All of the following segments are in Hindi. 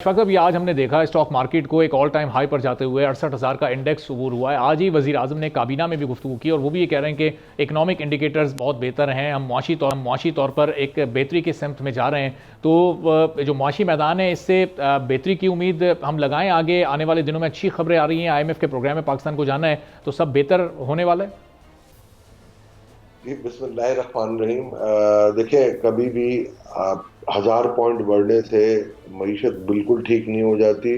इशफाक साहब, ये आज हमने देखा स्टॉक मार्केट को एक ऑल टाइम हाई पर जाते हुए 68,000 का इंडेक्स अबूर हुआ है। आज ही वजीर आजम ने काबीना में भी गुफ्तगू की और वो भी ये कह रहे हैं कि इकोनॉमिक इंडिकेटर्स बहुत बेहतर हैं, हम मुआशी तौर पर एक बेहतरी की सिमत में जा रहे हैं। तो जो मुआशी मैदान है इससे बेहतरी की उम्मीद हम लगाएं। आगे आने वाले दिनों में अच्छी खबरें आ रही हैं, IMF के प्रोग्राम में पाकिस्तान को जाना है, तो सब बेहतर होने वाला है। जी बिस्मिल्लाहिर्रहमानिर्रहीम। देखिए, कभी भी 1000 पॉइंट बढ़ने से मईशत बिल्कुल ठीक नहीं हो जाती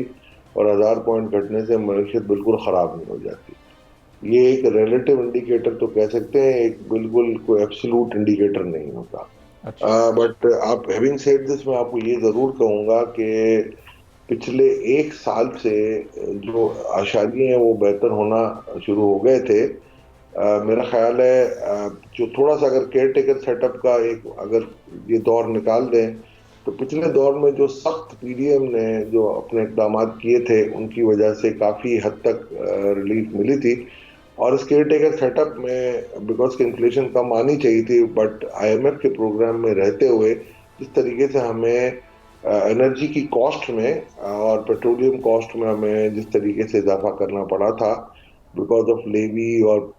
और 1000 पॉइंट घटने से मईशत बिल्कुल ख़राब नहीं हो जाती। ये एक रिलेटिव इंडिकेटर तो कह सकते हैं, एक बिल्कुल कोई एब्सोल्यूट इंडिकेटर नहीं होता। अच्छा। बट आप हैविंग सेड दिस, मैं आपको ये ज़रूर कहूँगा कि पिछले एक साल से जो आशारियाँ हैं वो बेहतर होना शुरू हो गए थे। मेरा ख्याल है जो थोड़ा सा अगर केयर टेकर सेटअप का एक अगर ये दौर निकाल दें, तो पिछले दौर में जो सख्त पीडीएम ने जो अपने इकदाम किए थे उनकी वजह से काफ़ी हद तक रिलीफ मिली थी। और इस केयर टेकर सेटअप में बिकॉज की इन्फ्लेशन कम आनी चाहिए थी, बट IMF के प्रोग्राम में रहते हुए जिस तरीके से हमें एनर्जी की कॉस्ट में और पेट्रोलियम कॉस्ट में हमें जिस तरीके से इजाफा करना पड़ा था बिकॉज ऑफ लेवी और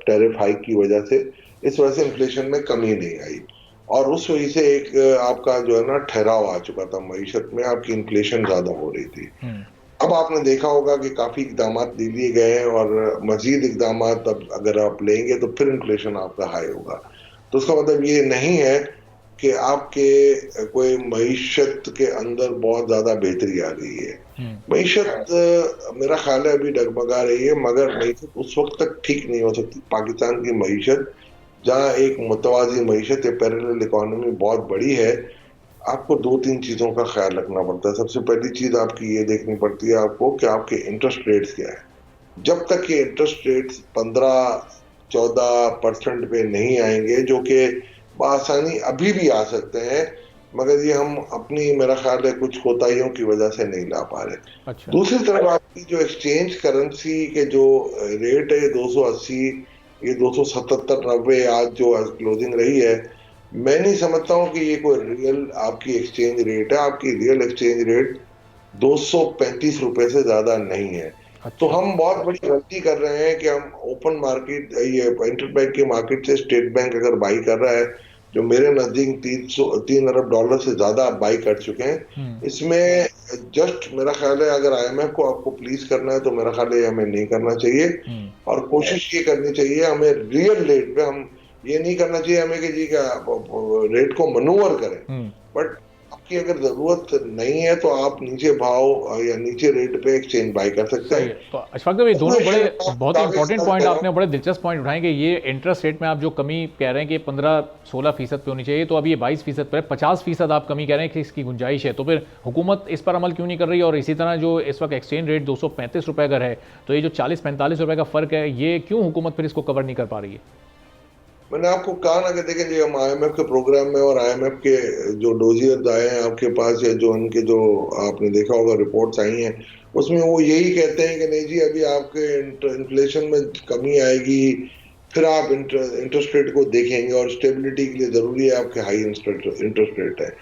टैरिफ हाइक की वजह से, इस वजह से इन्फ्लेशन में कमी नहीं आई और उस वजह से एक आपका जो है ना ठहराव आ चुका था मईशत में, आपकी इन्फ्लेशन ज्यादा हो रही थी। अब आपने देखा होगा कि काफी इकदाम ले लिए गए हैं और मजीद इकदाम अब अगर आप लेंगे तो फिर इन्फ्लेशन आपका हाई होगा। तो उसका मतलब ये नहीं है कि आपके कोई मईशत के अंदर बहुत ज्यादा बेहतरी आ गई है। मईशत मेरा ख्याल है अभी डगमगा रही है, मगर मईशत उस वक्त तक ठीक नहीं हो सकती। पाकिस्तान की मईशत जहाँ एक मुतवाजी मईशत या पैरेलल इकोनॉमी बहुत बड़ी है, आपको दो तीन चीजों का ख्याल रखना पड़ता है। सबसे पहली चीज आपकी ये देखनी पड़ती है आपको कि आपके इंटरेस्ट रेट्स क्या है। जब तक ये इंटरेस्ट रेट्स 15-14% पे नहीं आएंगे, जो कि बआसानी अभी भी आ सकते हैं, मगर ये हम अपनी मेरा ख्याल है कुछ कोताहियों की वजह से नहीं ला पा रहे। अच्छा। दूसरी तरफ आपकी जो एक्सचेंज करेंसी के जो रेट है 280, ये 277-90 आज जो क्लोजिंग रही है, मैं नहीं समझता हूँ कि ये कोई रियल आपकी एक्सचेंज रेट है। आपकी रियल एक्सचेंज रेट 235 रुपए से ज्यादा नहीं है। तो अच्छा। हम बहुत बड़ी गलती कर रहे हैं कि हम ओपन मार्केट, ये इंटरबैंक की मार्केट से स्टेट बैंक अगर बाई कर रहा है, जो मेरे नजदीक 3 अरब डॉलर से ज्यादा बाई कर चुके हैं, इसमें जस्ट मेरा ख्याल है अगर IMF को आपको प्लीज करना है तो मेरा ख्याल है हमें नहीं करना चाहिए और कोशिश ये करनी चाहिए हमें रियल रेट पे, हम ये नहीं करना चाहिए हमें कि जी का रेट को मनूवर करें। बट आपकी अगर जरूरत नहीं है तो आप नीचे भाव या नीचे रेट पे एक्सचेंज बाय कर सकते सही हैं। है। तो अशफाक साहब, ये दोनों बड़े बहुत ही दावे इस इंपॉर्टेंट तरह पॉइंट कर रहा आपने, हूं। बड़े दिलचस्प पॉइंट उठाएंगे। ये इंटरेस्ट रेट में आप जो कमी कह रहे हैं कि 15-16% पे होनी चाहिए, तो अब ये 22% पर है, 50% आप कमी कह रहे हैं कि इसकी गुंजाइश है। तो फिर हुकूमत इस पर अमल क्यों नहीं कर रही? और इसी तरह जो इस वक्त एक्सचेंज रेट 235 रुपये अगर है, तो ये जो 40-45 रुपये का फ़र्क है, ये क्यों हुकूमत फिर इसको कवर नहीं कर पा रही है? मैंने आपको कहा ना कि देखें जी, हम IMF के प्रोग्राम में और IMF के जो डोजियर्स आए हैं आपके पास, या जो उनके जो आपने देखा होगा रिपोर्ट्स आई हैं, उसमें वो यही कहते हैं कि नहीं जी, अभी आपके इन्फ्लेशन में कमी आएगी, फिर आप इंटरेस्ट रेट को देखेंगे और स्टेबिलिटी के लिए जरूरी है आपके हाई इंटरेस्ट रेट है।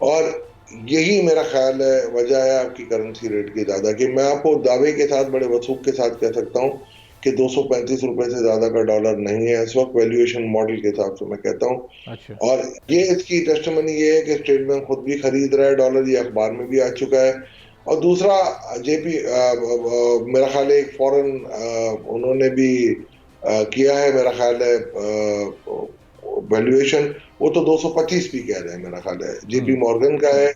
और यही मेरा ख्याल है वजह है आपकी करेंसी रेट की ज्यादा, कि मैं आपको दावे के साथ, बड़े वसूख के साथ कह सकता हूँ कि 235 रुपए से ज्यादा का डॉलर नहीं है इस वक्त वैल्यूएशन मॉडल के हिसाब से, मैं कहता हूँ। अच्छा। और ये इसकी टेस्टिमनी ये है कि स्टेट बैंक खुद भी खरीद रहा है डॉलर, ये अखबार में भी आ चुका है। और दूसरा, जेपी मेरा ख्याल है एक फॉरेन उन्होंने भी किया है मेरा ख्याल है वैल्यूएशन, वो तो 225 भी कह रहे हैं मेरा ख्याल है। JP मॉर्गन का है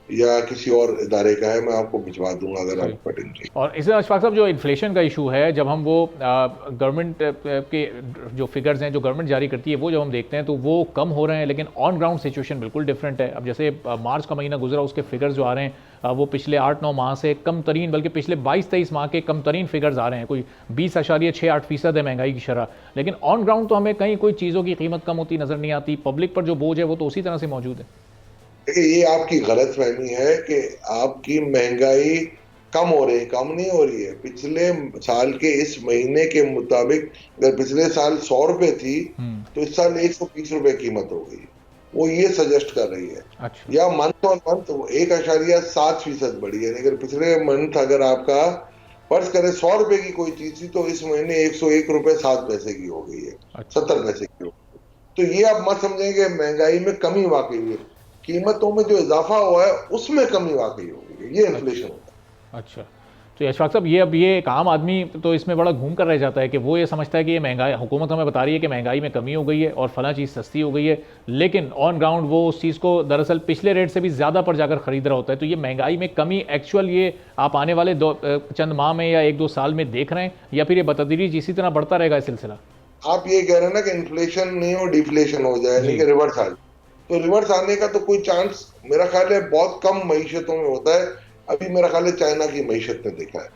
या किसी और इदारे का है, मैं आपको भिजवा दूंगा अगर आप पढ़ेंगे। और इससे अशफाक साहब, जो इन्फ्लेशन का इशू है, जब हम वो गवर्नमेंट के जो फिगर्स हैं जो गवर्नमेंट जारी करती है वो जब हम देखते हैं तो वो कम हो रहे हैं, लेकिन ऑन ग्राउंड सिचुएशन बिल्कुल डिफरेंट है। अब जैसे मार्च का महीना गुजरा, उसके फिगर्स जो आ रहे हैं वो पिछले 8-9 माह से कम तरीन, बल्कि पिछले 22-23 माह के कम तरीन फिगर्स आ रहे हैं। कोई 20.68% है महंगाई की शरह, लेकिन ऑन ग्राउंड तो हमें कहीं कोई चीज़ों की कीमत कम होती नज़र नहीं आती। पब्लिक पर जो बोझ है वो तो उसी तरह से मौजूद है। देखिए, ये आपकी गलत फहमी है कि आपकी महंगाई कम हो रही है। कम नहीं हो रही है। पिछले साल के इस महीने के मुताबिक अगर पिछले साल 100 रुपए थी, तो इस साल 120 रुपए कीमत हो गई। वो ये सजेस्ट कर रही है। अच्छा। या मंथ ऑन मंथ 1.7% बढ़ी है, लेकिन पिछले मंथ अगर आपका फर्ज करें 100 रुपए की कोई चीज थी तो इस महीने 101 रुपए 7 पैसे की हो गई है, अच्छा। 70 पैसे की हो गई। तो ये आप मत समझें कि महंगाई में कमी वाकई हुई है, कीमतों में जो इजाफा हुआ है उसमें कमी वाकई हो गई है, ये इन्फ्लेशन अच्छा। होता अच्छा। तो यशफाक साहब, ये अब ये एक आम आदमी तो इसमें बड़ा घूम कर रह जाता है कि वो ये समझता है कि ये महंगाई, हुकूमत हमें बता रही है कि महंगाई में कमी हो गई है और फला चीज़ सस्ती हो गई है, लेकिन ऑन ग्राउंड वो उस चीज़ को दरअसल पिछले रेट से भी ज़्यादा पर जाकर खरीद रहा होता है। तो ये महंगाई में कमी एक्चुअल ये आप आने वाले चंद माह में या 1-2 साल में देख रहे हैं, या फिर ये बतदरीज इसी तरह बढ़ता रहेगा ये सिलसिला? है। आप ये कह रहे हैं ना कि इन्फ्लेशन नहीं हो डिफ्लेशन हो जाए, यानी जी। कि रिवर्स आ जाए, तो रिवर्स आने का तो कोई चांस मेरा ख्याल है बहुत कम मईशतों में होता है। अभी मेरा ख्याल है चाइना की मईशत ने देखा है।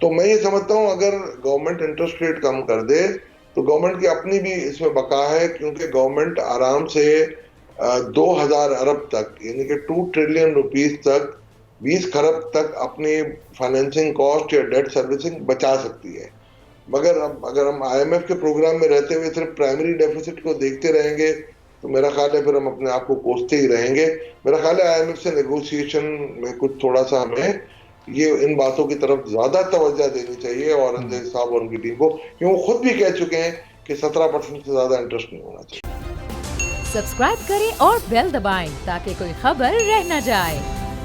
तो मैं ये समझता हूं अगर गवर्नमेंट इंटरेस्ट रेट कम कर दे तो गवर्नमेंट की अपनी भी इसमें बका है, क्योंकि गवर्नमेंट आराम से 2,000 अरब तक, यानी कि 2 ट्रिलियन रुपीस तक, 20 खरब तक अपनी फाइनेंसिंग कॉस्ट या डेट सर्विसिंग बचा सकती है। मगर अब अगर हम आईएमएफ के प्रोग्राम में रहते हुए सिर्फ प्राइमरी डेफिसिट को देखते रहेंगे तो मेरा ख्याल है फिर हम अपने आप को कोसते ही रहेंगे। मेरा ख्याल है आईएमएफ से नेगोशिएशन में कुछ थोड़ा सा हमें ये इन बातों की तरफ ज्यादा तवज्जो देनी चाहिए, और अंजय साहब और उनकी टीम को, क्योंकि वो खुद भी कह चुके हैं कि 17% से ज्यादा इंटरेस्ट नहीं होना चाहिए। सब्सक्राइब करें और बेल दबाएं ताकि कोई खबर रह न जाए।